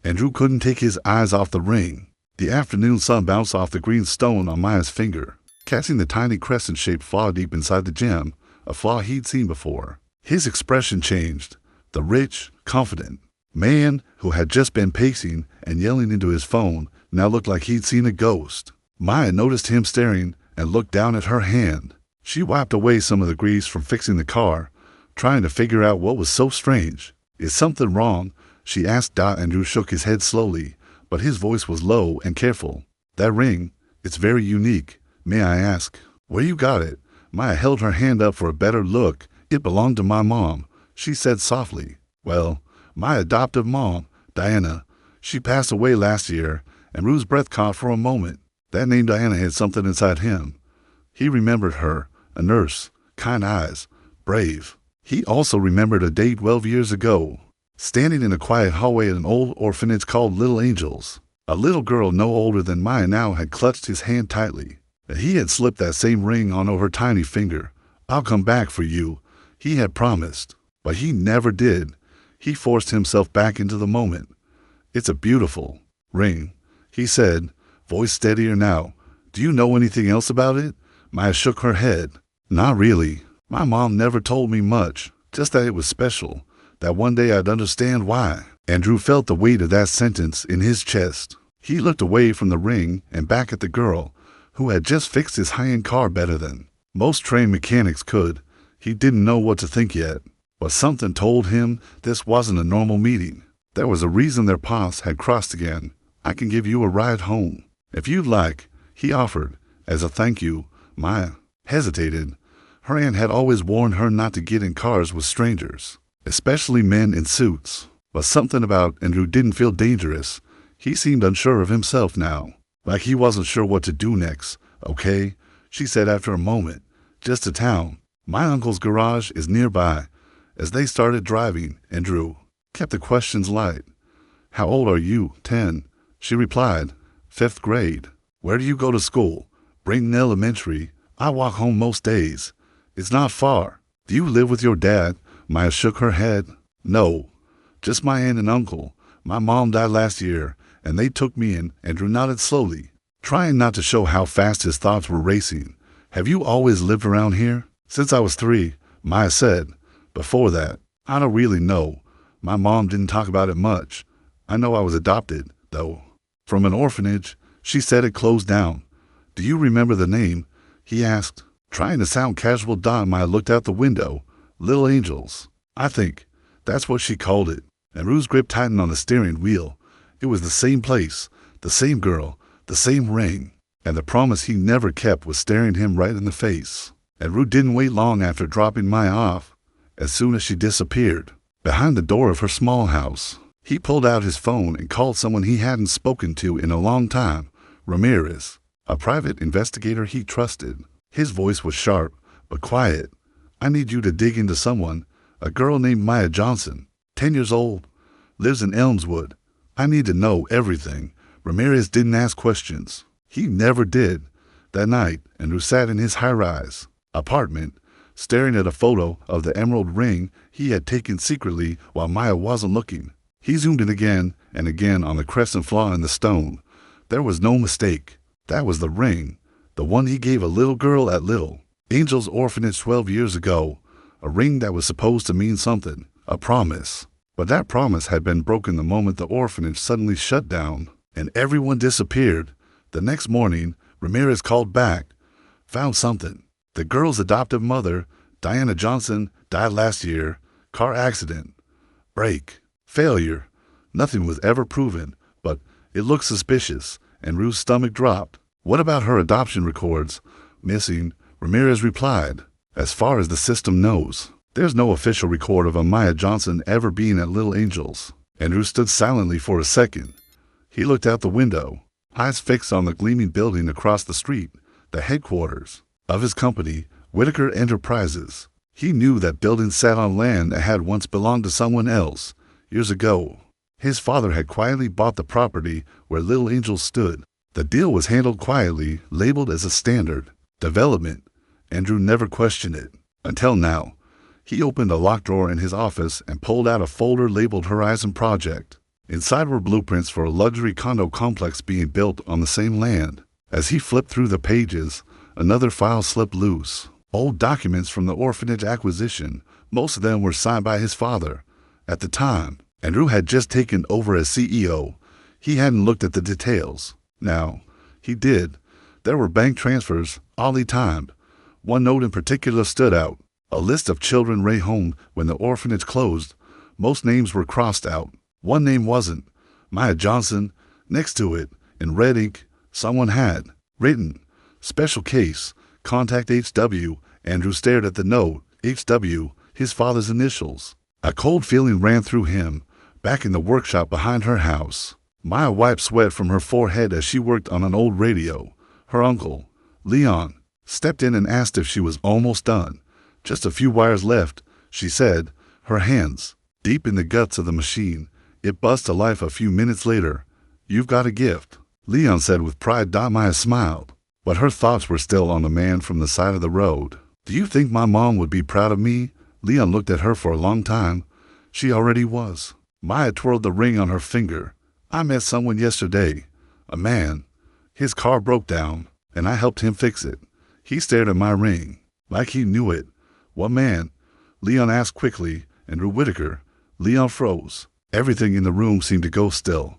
Andrew couldn't take his eyes off the ring. The afternoon sun bounced off the green stone on Maya's finger, casting the tiny crescent-shaped flaw deep inside the gem, a flaw he'd seen before. His expression changed. The rich, confident man who had just been pacing and yelling into his phone now looked like he'd seen a ghost. Maya noticed him staring and looked down at her hand. She wiped away some of the grease from fixing the car, trying to figure out what was so strange. "Is something wrong?" she asked. Andrew shook his head slowly, but his voice was low and careful. "That ring, it's very unique. May I ask where you got it?" Maya held her hand up for a better look. "It belonged to my mom," she said softly. "Well, my adoptive mom, Diana. She passed away last year," and Rue's breath caught for a moment. That name Diana had something inside him. He remembered her, a nurse, kind eyes, brave. He also remembered a day 12 years ago, standing in a quiet hallway at an old orphanage called Little Angels. A little girl no older than Maya now had clutched his hand tightly. He had slipped that same ring onto her tiny finger. "I'll come back for you," he had promised. But he never did. He forced himself back into the moment. "It's a beautiful ring," he said, voice steadier now. "Do you know anything else about it?" Maya shook her head. "Not really. My mom never told me much, just that it was special, that one day I'd understand why." Andrew felt the weight of that sentence in his chest. He looked away from the ring and back at the girl, who had just fixed his high-end car better than most trained mechanics could. He didn't know what to think yet, but something told him this wasn't a normal meeting. There was a reason their paths had crossed again. "I can give you a ride home, if you'd like," he offered. As a thank you, Maya hesitated. Her aunt had always warned her not to get in cars with strangers, especially men in suits. But something about Andrew didn't feel dangerous. He seemed unsure of himself now, like he wasn't sure what to do next. "Okay," she said after a moment. "Just to town. My uncle's garage is nearby." As they started driving, Andrew kept the questions light. "How old are you?" "10. She replied. "5th grade. Where do you go to school?" "Brayton Elementary. I walk home most days. It's not far." "Do you live with your dad?" Maya shook her head. "No, just my aunt and uncle. My mom died last year, and they took me in." Andrew nodded slowly, trying not to show how fast his thoughts were racing. "Have you always lived around here?" "Since I was 3, Maya said. "Before that, I don't really know. My mom didn't talk about it much. I know I was adopted, though, from an orphanage." She said it closed down. "Do you remember the name?" he asked, trying to sound casual. Maya looked out the window. "Little Angels. I think that's what she called it." And Rue's grip tightened on the steering wheel. It was the same place, the same girl, the same ring, and the promise he never kept was staring him right in the face. And Rue didn't wait long after dropping Maya off. As soon as she disappeared behind the door of her small house, he pulled out his phone and called someone he hadn't spoken to in a long time, Ramirez, a private investigator he trusted. His voice was sharp, but quiet. "I need you to dig into someone, a girl named Maya Johnson, 10 years old, lives in Elmswood. I need to know everything." Ramirez didn't ask questions. He never did. That night, Andrew sat in his high-rise apartment, staring at a photo of the emerald ring he had taken secretly while Maya wasn't looking. He zoomed in again and again on the crescent flaw in the stone. There was no mistake. That was the ring, the one he gave a little girl at Little Angels Orphanage 12 years ago, a ring that was supposed to mean something, a promise. But that promise had been broken the moment the orphanage suddenly shut down and everyone disappeared. The next morning, Ramirez called back, found something. The girl's adoptive mother, Diana Johnson, died last year. Car accident. Break. Failure. Nothing was ever proven, but it looked suspicious, and Rue's stomach dropped. "What about her adoption records?" "Missing," Ramirez replied. "As far as the system knows, there's no official record of a Maya Johnson ever being at Little Angels." Andrew stood silently for a second. He looked out the window, eyes fixed on the gleaming building across the street, the headquarters of his company, Whitaker Enterprises. He knew that building sat on land that had once belonged to someone else. Years ago, his father had quietly bought the property where Little Angels stood. The deal was handled quietly, labeled as a standard development. Andrew never questioned it. Until now. He opened a locked drawer in his office and pulled out a folder labeled Horizon Project. Inside were blueprints for a luxury condo complex being built on the same land. As he flipped through the pages, another file slipped loose. Old documents from the orphanage acquisition. Most of them were signed by his father. At the time, Andrew had just taken over as CEO. He hadn't looked at the details. Now, he did. There were bank transfers, oddly timed. One note in particular stood out. A list of children Ray home when the orphanage closed. Most names were crossed out. One name wasn't. Maya Johnson. Next to it, in red ink, someone had written, "Special case. Contact HW." Andrew stared at the note. HW, his father's initials. A cold feeling ran through him. Back in the workshop behind her house, Maya wiped sweat from her forehead as she worked on an old radio. Her uncle, Leon, stepped in and asked if she was almost done. "Just a few wires left," she said, her hands deep in the guts of the machine. It buzzed to life a few minutes later. "You've got a gift," Leon said with pride. Maya smiled, but her thoughts were still on the man from the side of the road. "Do you think my mom would be proud of me?" Leon looked at her for a long time. She already was. Maya twirled the ring on her finger. "I met someone yesterday. A man. His car broke down, and I helped him fix it." He stared at my ring, like he knew it. "What man?" Leon asked quickly. "Andrew Whitaker." Leon froze. Everything in the room seemed to go still.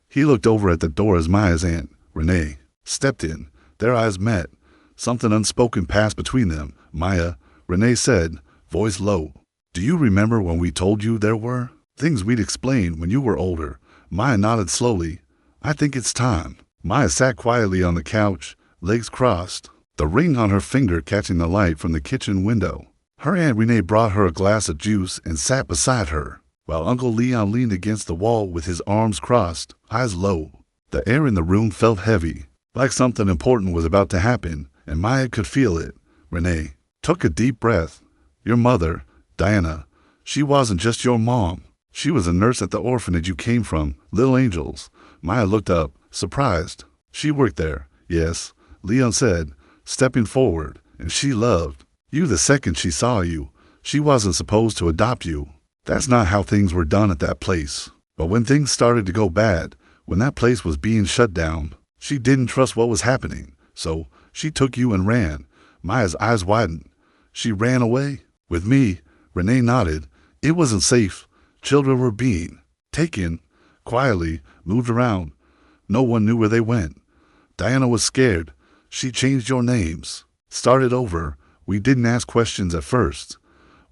He looked over at the door as Maya's aunt, Renee, stepped in. Their eyes met. Something unspoken passed between them. "Maya," Renee said, voice low, "do you remember when we told you there were things we'd explain when you were older?" Maya nodded slowly. "I think it's time." Maya sat quietly on the couch, legs crossed, the ring on her finger catching the light from the kitchen window. Her Aunt Renee brought her a glass of juice and sat beside her, while Uncle Leon leaned against the wall with his arms crossed, eyes low. The air in the room felt heavy, like something important was about to happen, and Maya could feel it. Renee took a deep breath. "Your mother, Diana, she wasn't just your mom. She was a nurse at the orphanage you came from, Little Angels." Maya looked up, surprised. "She worked there." "Yes," Leon said, stepping forward. "And she loved you the second she saw you. She wasn't supposed to adopt you. That's not how things were done at that place. But when things started to go bad, when that place was being shut down, she didn't trust what was happening. So she took you and ran." Maya's eyes widened. "She ran away?" "With me." Renee nodded. "It wasn't safe. Children were being taken." Quietly, moved around. No one knew where they went. Diana was scared. She changed your names. Started over. We didn't ask questions at first.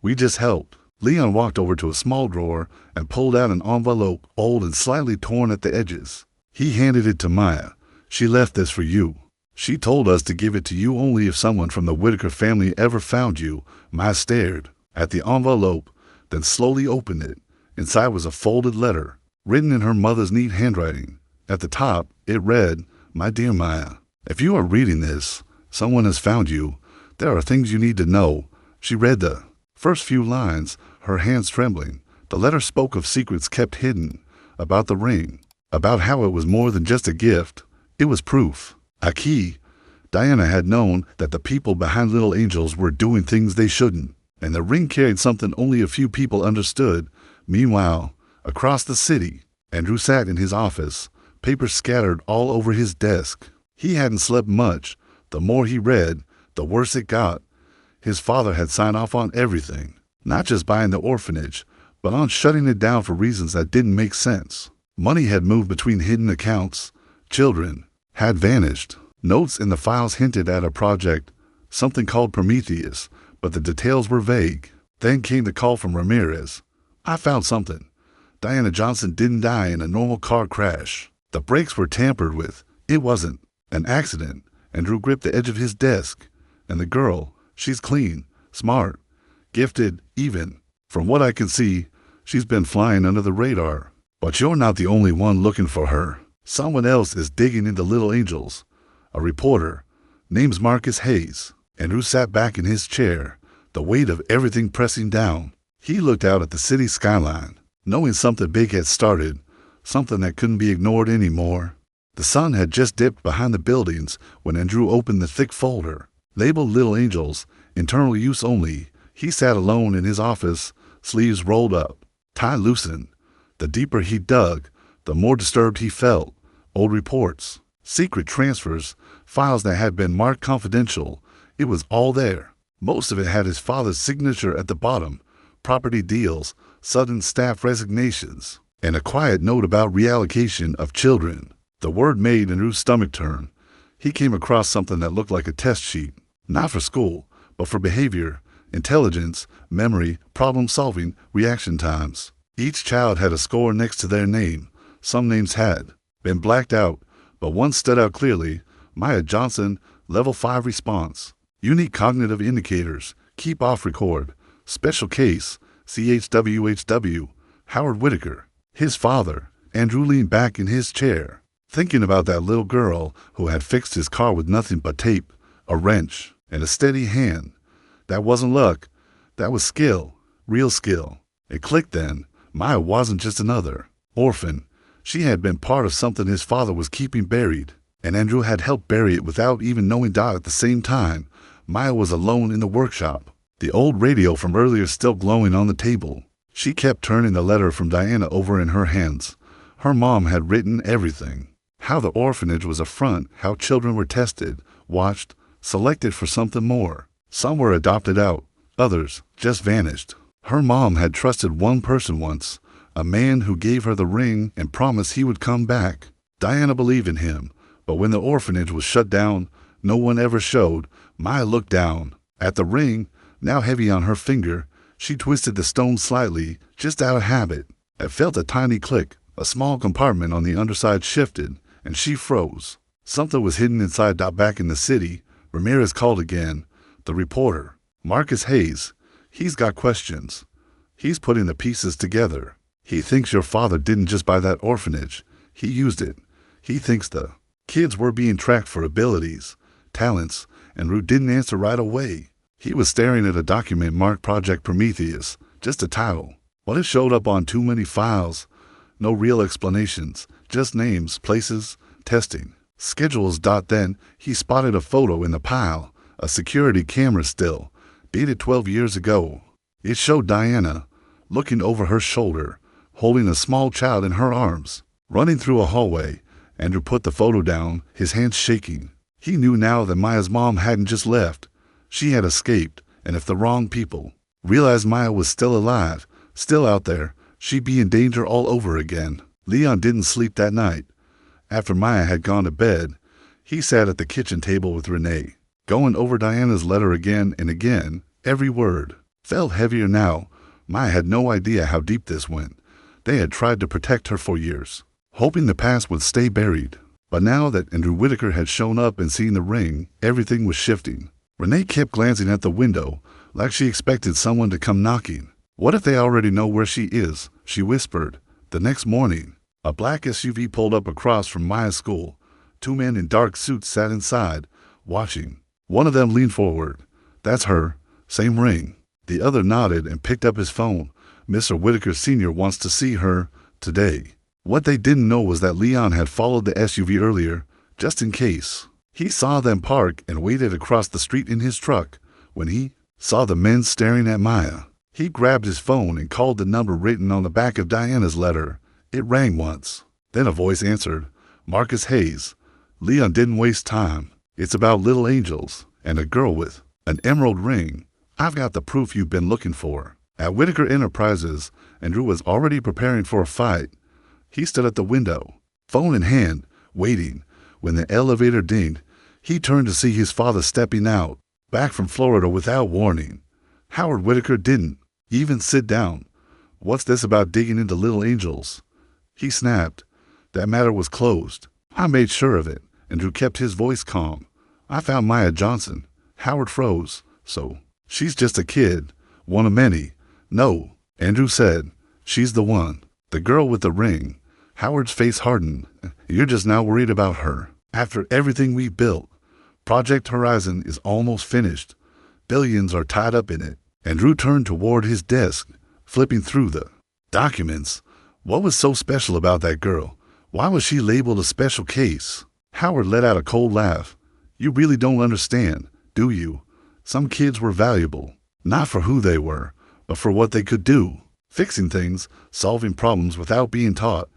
We just helped." Leon walked over to a small drawer and pulled out an envelope, old and slightly torn at the edges. He handed it to Maya. "She left this for you. She told us to give it to you only if someone from the Whitaker family ever found you." Maya stared at the envelope, then slowly opened it. Inside was a folded letter, written in her mother's neat handwriting. At the top, it read, "My dear Maya, if you are reading this, someone has found you. There are things you need to know." She read the first few lines, her hands trembling. The letter spoke of secrets kept hidden, about the ring, about how it was more than just a gift. It was proof, a key. Diana had known that the people behind Little Angels were doing things they shouldn't, and the ring carried something only a few people understood. Meanwhile, across the city, Andrew sat in his office, papers scattered all over his desk. He hadn't slept much. The more he read, the worse it got. His father had signed off on everything, not just buying the orphanage, but on shutting it down for reasons that didn't make sense. Money had moved between hidden accounts. Children had vanished. Notes in the files hinted at a project, something called Prometheus, but the details were vague. Then came the call from Ramirez. "I found something. Diana Johnson didn't die in a normal car crash. The brakes were tampered with. It wasn't an accident." Andrew gripped the edge of his desk. "And the girl, she's clean, smart, gifted, even. From what I can see, she's been flying under the radar. But you're not the only one looking for her. Someone else is digging into Little Angels. A reporter. Name's Marcus Hayes." Andrew sat back in his chair, the weight of everything pressing down. He looked out at the city skyline, knowing something big had started, something that couldn't be ignored anymore. The sun had just dipped behind the buildings when Andrew opened the thick folder, labeled Little Angels, internal use only. He sat alone in his office, sleeves rolled up, tie loosened. The deeper he dug, the more disturbed he felt. Old reports, secret transfers, files that had been marked confidential. It was all there. Most of it had his father's signature at the bottom, property deals, sudden staff resignations, and a quiet note about reallocation of children. The word made Andrew's stomach turn. He came across something that looked like a test sheet, not for school, but for behavior, intelligence, memory, problem-solving, reaction times. Each child had a score next to their name. Some names had been blacked out, but one stood out clearly. Maya Johnson, Level 5 response. Unique cognitive indicators, keep off record. Special case, CHWHW, Howard Whitaker. His father. Andrew leaned back in his chair, thinking about that little girl who had fixed his car with nothing but tape, a wrench, and a steady hand. That wasn't luck. That was skill. Real skill. It clicked then. Maya wasn't just another orphan. She had been part of something his father was keeping buried, and Andrew had helped bury it without even knowing Dot at the same time. Maya was alone in the workshop, the old radio from earlier still glowing on the table. She kept turning the letter from Diana over in her hands. Her mom had written everything. How the orphanage was a front, how children were tested, watched, selected for something more. Some were adopted out, others just vanished. Her mom had trusted one person once, a man who gave her the ring and promised he would come back. Diana believed in him, but when the orphanage was shut down, no one ever showed. Maya looked down at the ring, now heavy on her finger. She twisted the stone slightly, just out of habit. It felt a tiny click. A small compartment on the underside shifted, and she froze. Something was hidden inside. Back in the city, Ramirez called again. The reporter, Marcus Hayes. He's got questions. He's putting the pieces together. He thinks your father didn't just buy that orphanage. He used it. He thinks the kids were being tracked for abilities, talents, and Rue didn't answer right away. He was staring at a document marked Project Prometheus, just a title. But it showed up on too many files. No real explanations, just names, places, testing, schedules. Then he spotted a photo in the pile, a security camera still, dated 12 years ago. It showed Diana, looking over her shoulder, holding a small child in her arms, running through a hallway. Andrew put the photo down, his hands shaking. He knew now that Maya's mom hadn't just left. She had escaped, and if the wrong people realized Maya was still alive, still out there, she'd be in danger all over again. Leon didn't sleep that night. After Maya had gone to bed, he sat at the kitchen table with Renee, going over Diana's letter again and again. Every word felt heavier now. Maya had no idea how deep this went. They had tried to protect her for years, hoping the past would stay buried. But now that Andrew Whitaker had shown up and seen the ring, everything was shifting. Renee kept glancing at the window, like she expected someone to come knocking. What if they already know where she is? She whispered. The next morning, a black SUV pulled up across from Maya's school. Two men in dark suits sat inside, watching. One of them leaned forward. That's her. Same ring. The other nodded and picked up his phone. Mr. Whitaker Sr. wants to see her today. What they didn't know was that Leon had followed the SUV earlier, just in case. He saw them park and waited across the street in his truck. When he saw the men staring at Maya, he grabbed his phone and called the number written on the back of Diana's letter. It rang once. Then a voice answered. Marcus Hayes. Leon didn't waste time. It's about little angels and a girl with an emerald ring. I've got the proof you've been looking for. At Whitaker Enterprises, Andrew was already preparing for a fight. He stood at the window, phone in hand, waiting. When the elevator dinged, he turned to see his father stepping out, back from Florida without warning. Howard Whitaker didn't even sit down. What's this about digging into little angels? He snapped. That matter was closed. I made sure of it. Andrew kept his voice calm. I found Maya Johnson. Howard froze. So, she's just a kid. One of many. No, Andrew said. She's the one. The girl with the ring. Howard's face hardened. You're just now worried about her. After everything we've built, Project Horizon is almost finished. Billions are tied up in it. Andrew turned toward his desk, flipping through the documents. What was so special about that girl? Why was she labeled a special case? Howard let out a cold laugh. You really don't understand, do you? Some kids were valuable, not for who they were, but for what they could do. Fixing things, solving problems without being taught,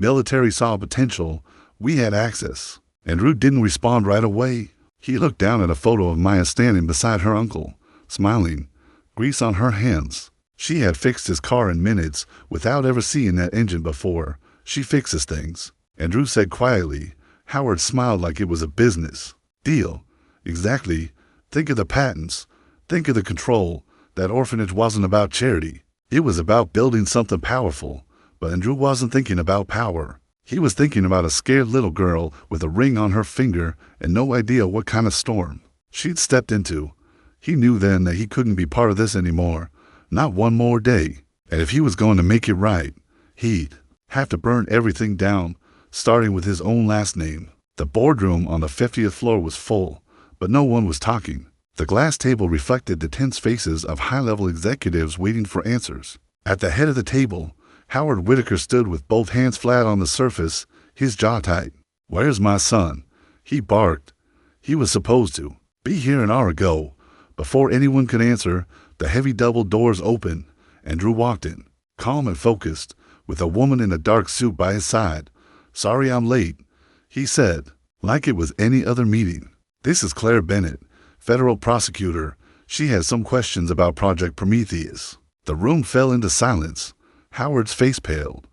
Military saw potential. We had access. And Drew didn't respond right away. He looked down at a photo of Maya standing beside her uncle, smiling, grease on her hands. She had fixed his car in minutes without ever seeing that engine before. She fixes things. And Drew said quietly. Howard smiled like it was a business deal. Exactly. Think of the patents. Think of the control. That orphanage wasn't about charity. It was about building something powerful. But Drew wasn't thinking about power. He was thinking about a scared little girl with a ring on her finger and no idea what kind of storm she'd stepped into. He knew then that he couldn't be part of this anymore. Not one more day. And if he was going to make it right, he'd have to burn everything down, starting with his own last name. The boardroom on the 50th floor was full, but no one was talking. The glass table reflected the tense faces of high-level executives waiting for answers. At the head of the table, Howard Whitaker stood with both hands flat on the surface, his jaw tight. "Where's my son?" he barked. He was supposed to be here an hour ago. Before anyone could answer, the heavy double doors opened, and Drew walked in, calm and focused, with a woman in a dark suit by his side. "Sorry I'm late," he said, like it was any other meeting. "This is Claire Bennett, federal prosecutor. She has some questions about Project Prometheus." The room fell into silence. Howard's face paled.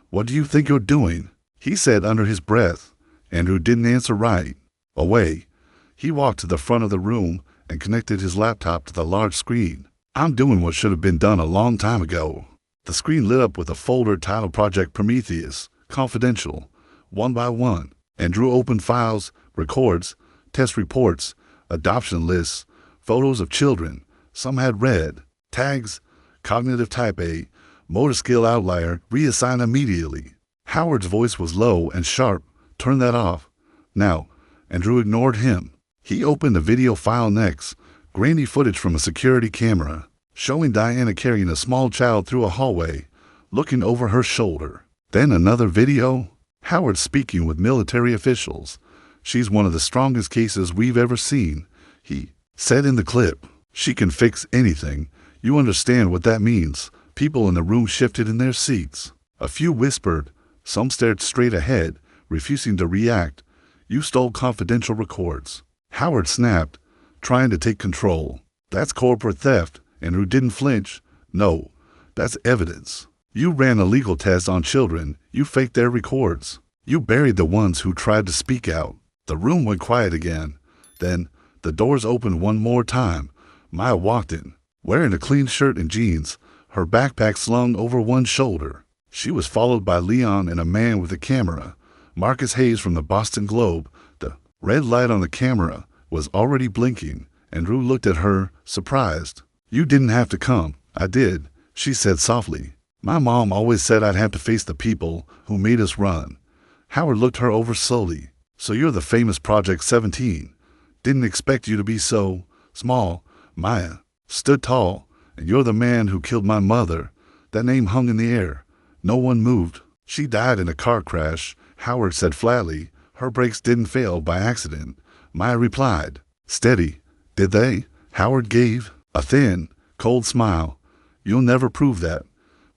"What do you think you're doing?" he said under his breath. Andrew didn't answer right away. He walked to the front of the room and connected his laptop to the large screen. "I'm doing what should have been done a long time ago." The screen lit up with a folder titled Project Prometheus, Confidential. One by one, Andrew opened files, records, test reports, adoption lists, photos of children. Some had red tags, cognitive type A, motor skill outlier, reassign immediately. Howard's voice was low and sharp. "Turn that off now." Andrew ignored him. He opened a video file next, grainy footage from a security camera, showing Diana carrying a small child through a hallway, looking over her shoulder. Then another video, Howard speaking with military officials. "She's one of the strongest cases we've ever seen," he said in the clip. "She can fix anything. You understand what that means." People in the room shifted in their seats. A few whispered. Some stared straight ahead, refusing to react. "You stole confidential records." Howard snapped, trying to take control. "That's corporate theft." Andrew didn't flinch. "No, that's evidence. You ran a legal test on children. You faked their records. You buried the ones who tried to speak out." The room went quiet again. Then the doors opened one more time. Maya walked in, wearing a clean shirt and jeans, her backpack slung over one shoulder. She was followed by Leon and a man with a camera, Marcus Hayes from the Boston Globe. The red light on the camera was already blinking, and Drew looked at her, surprised. "You didn't have to come." "I did," she said softly. "My mom always said I'd have to face the people who made us run." Howard looked her over slowly. "So you're the famous Project 17. Didn't expect you to be so small." Maya stood tall. "And you're the man who killed my mother." That name hung in the air. No one moved. "She died in a car crash," Howard said flatly. "Her brakes didn't fail by accident." Maya replied. "Steady." "Did they?" Howard gave a thin, cold smile. "You'll never prove that."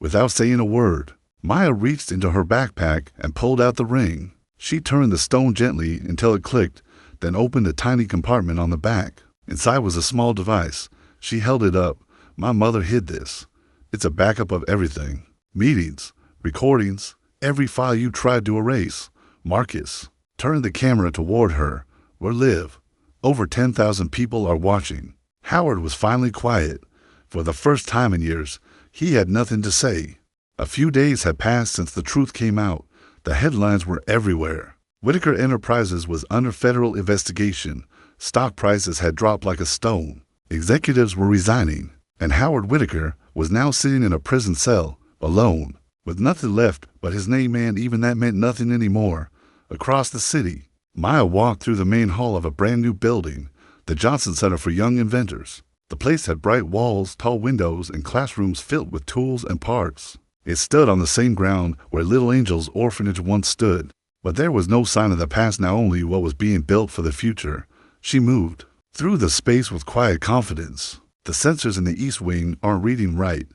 Without saying a word, Maya reached into her backpack and pulled out the ring. She turned the stone gently until it clicked, then opened a tiny compartment on the back. Inside was a small device. She held it up. "My mother hid this. It's a backup of everything. Meetings, recordings, every file you tried to erase." Marcus turned the camera toward her. "We're live. Over 10,000 people are watching." Howard was finally quiet. For the first time in years, he had nothing to say. A few days had passed since the truth came out. The headlines were everywhere. Whitaker Enterprises was under federal investigation. Stock prices had dropped like a stone. Executives were resigning. And Howard Whitaker was now sitting in a prison cell, alone, with nothing left but his name, and even that meant nothing anymore. Across the city, Maya walked through the main hall of a brand new building, the Johnson Center for Young Inventors. The place had bright walls, tall windows, and classrooms filled with tools and parts. It stood on the same ground where Little Angel's orphanage once stood. But there was no sign of the past, now only what was being built for the future. She moved through the space with quiet confidence. "The sensors in the East Wing aren't reading right,"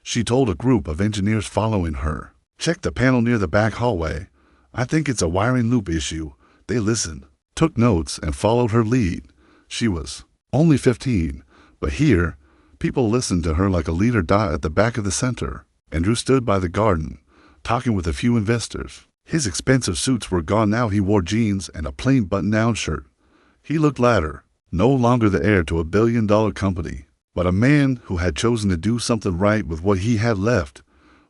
she told a group of engineers following her. Check the panel near the back hallway. I think it's a wiring loop issue. They listened, took notes, and followed her lead. She was only 15, but here, people listened to her like a leader. At the back of the center, Andrew stood by the garden, talking with a few investors. His expensive suits were gone now. He wore jeans and a plain button-down shirt. He looked later, no longer the heir to a billion-dollar company, but a man who had chosen to do something right with what he had left.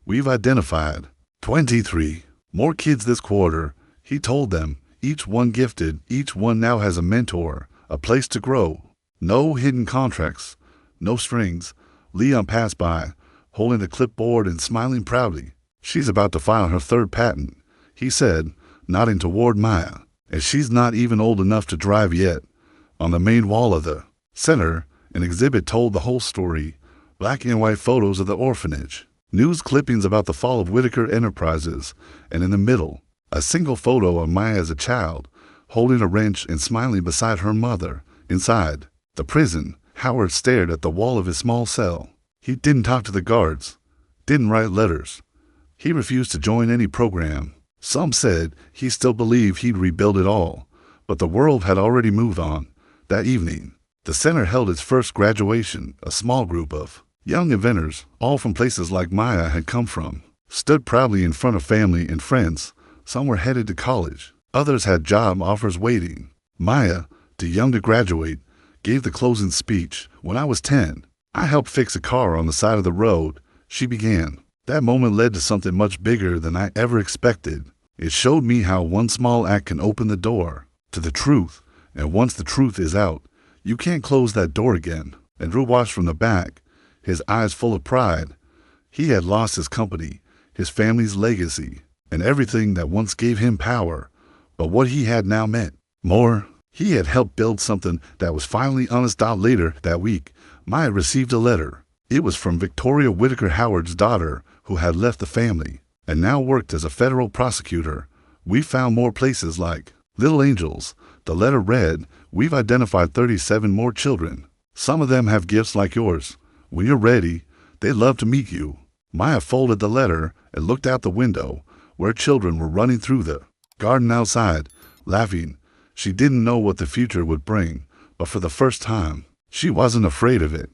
We've identified 23 more kids this quarter, he told them, each one gifted, each one now has a mentor, a place to grow. No hidden contracts, no strings. Leon passed by, holding the clipboard and smiling proudly. She's about to file her third patent, he said, nodding toward Maya, and she's not even old enough to drive yet. On the main wall of the center, an exhibit told the whole story, black and white photos of the orphanage, news clippings about the fall of Whitaker Enterprises, and in the middle, a single photo of Maya as a child, holding a wrench and smiling beside her mother. Inside the prison, Howard stared at the wall of his small cell. He didn't talk to the guards, didn't write letters. He refused to join any program. Some said he still believed he'd rebuild it all, but the world had already moved on. That evening, the center held its first graduation. A small group of young inventors, all from places like Maya had come from, stood proudly in front of family and friends. Some were headed to college. Others had job offers waiting. Maya, too young to graduate, gave the closing speech. When I was 10, I helped fix a car on the side of the road, she began. That moment led to something much bigger than I ever expected. It showed me how one small act can open the door to the truth, and once the truth is out, you can't close that door again. Andrew watched from the back, his eyes full of pride. He had lost his company, his family's legacy, and everything that once gave him power, but what he had now meant more. He had helped build something that was finally honest. Later that week, Maya received a letter. It was from Victoria Whitaker Howard's daughter, who had left the family and now worked as a federal prosecutor. We found more places like Little Angels. The letter read, we've identified 37 more children. Some of them have gifts like yours. When you're ready, they'd love to meet you. Maya folded the letter and looked out the window, where children were running through the garden outside, laughing. She didn't know what the future would bring, but for the first time, she wasn't afraid of it.